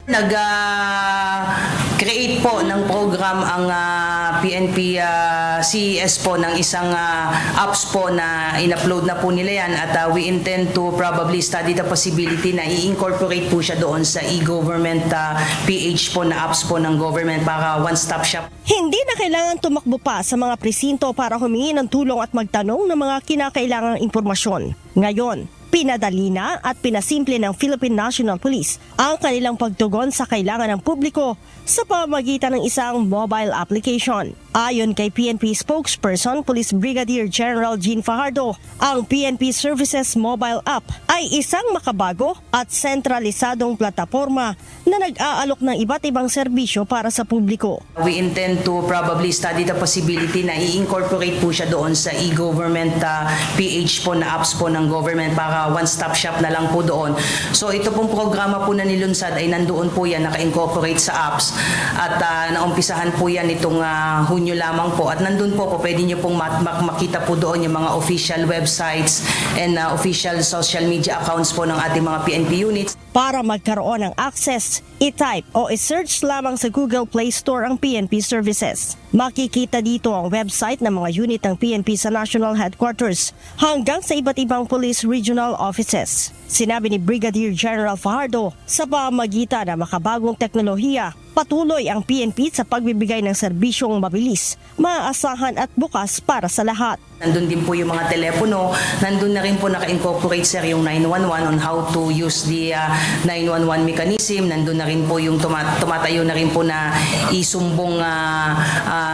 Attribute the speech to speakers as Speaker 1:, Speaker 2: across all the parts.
Speaker 1: Nag-create po ng program ang PNP CES po ng isang apps po na in-upload na po nila yan at we intend to probably study the possibility na i-incorporate po siya doon sa e-government PH po na apps po ng government para one-stop shop.
Speaker 2: Hindi na kailangan tumakbo pa sa mga presinto para humingi ng tulong at magtanong ng mga kinakailangang impormasyon. Ngayon, pinadali na at pinasimple ng Philippine National Police ang kanilang pagtugon sa kailangan ng publiko sa pamamagitan ng isang mobile application. Ayon kay PNP spokesperson Police Brigadier General Jean Fajardo, ang PNP Services Mobile App ay isang makabago at sentralisadong plataporma na nag-aalok ng iba't ibang serbisyo para sa publiko.
Speaker 1: We intend to probably study the possibility na i-incorporate po siya doon sa e-government PH po na apps po ng government para one-stop shop na lang po doon. So ito pong programa po na nilunsad ay nandoon po yan, naka-incorporate sa apps at naumpisahan po yan itong Hunyo lamang po at nandun po pwede nyo pong makita po doon yung mga official websites and official social media accounts po ng ating mga PNP units.
Speaker 2: Para magkaroon ng access, i-type o i-search lamang sa Google Play Store ang PNP Services. Makikita dito ang website ng mga unit ng PNP sa National Headquarters hanggang sa iba't ibang police regional offices. Sinabi ni Brigadier General Fajardo, sa pamamagitan ng makabagong teknolohiya, patuloy ang PNP sa pagbibigay ng serbisyong mabilis, maaasahan at bukas para sa lahat.
Speaker 1: Nandun din po yung mga telepono, nandun na rin po naka-incorporate sir yung 911 on how to use the 911 mechanism, nandun na rin po yung tumatayo na rin po na isumbong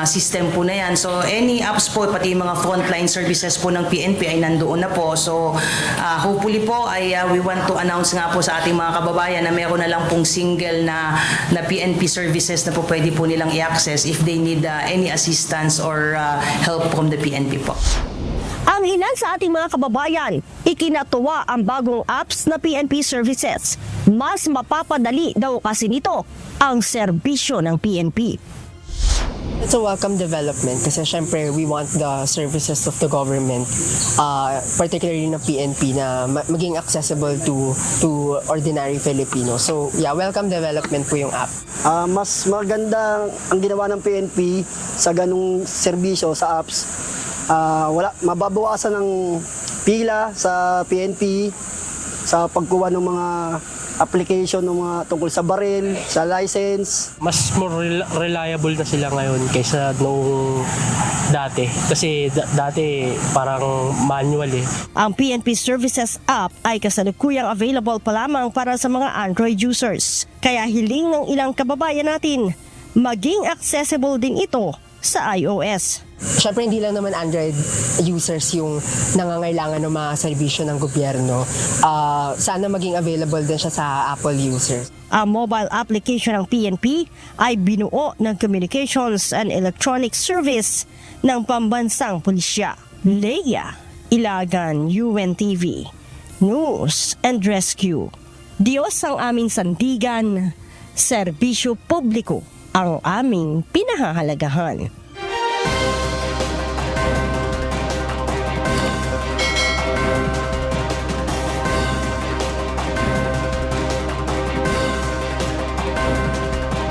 Speaker 1: system po na yan. So any apps po, pati yung mga frontline services po ng PNP ay nandoon na po. So hopefully po ay we want to announce nga po sa ating mga kababayan na meron na lang pong single na PNP services na po pwede po nilang i-access if they need any assistance or help from the PNP po.
Speaker 2: Ang ilan sa ating mga kababayan, ikinatuwa ang bagong apps na PNP Services. Mas mapapadali daw kasi nito ang serbisyo ng PNP.
Speaker 3: It's a welcome development kasi syempre we want the services of the government, particularly ng PNP, na maging accessible to ordinary Filipinos. So yeah, welcome development po yung app.
Speaker 4: Mas maganda ang ginawa ng PNP sa ganung serbisyo sa apps. Mababawasan ng pila sa PNP sa pagkuha ng mga application ng mga tungkol sa baril, sa license.
Speaker 5: Mas more reliable na sila ngayon kaysa nung dati. Kasi dati parang manual eh.
Speaker 2: Ang PNP Services app ay kasalukuyang available pa lamang para sa mga Android users. Kaya hiling ng ilang kababayan natin, maging accessible din ito sa iOS.
Speaker 3: Siyempre hindi lang naman Android users yung nangangailangan ng mga serbisyo ng gobyerno. Sana maging available din siya sa Apple users.
Speaker 2: Ang mobile application ng PNP ay binuo ng Communications and Electronics Service ng Pambansang Pulisya. Leia Ilagan, UNTV, News and Rescue. Diyos ang aming sandigan, serbisyo publiko ang aming pinahahalagahan.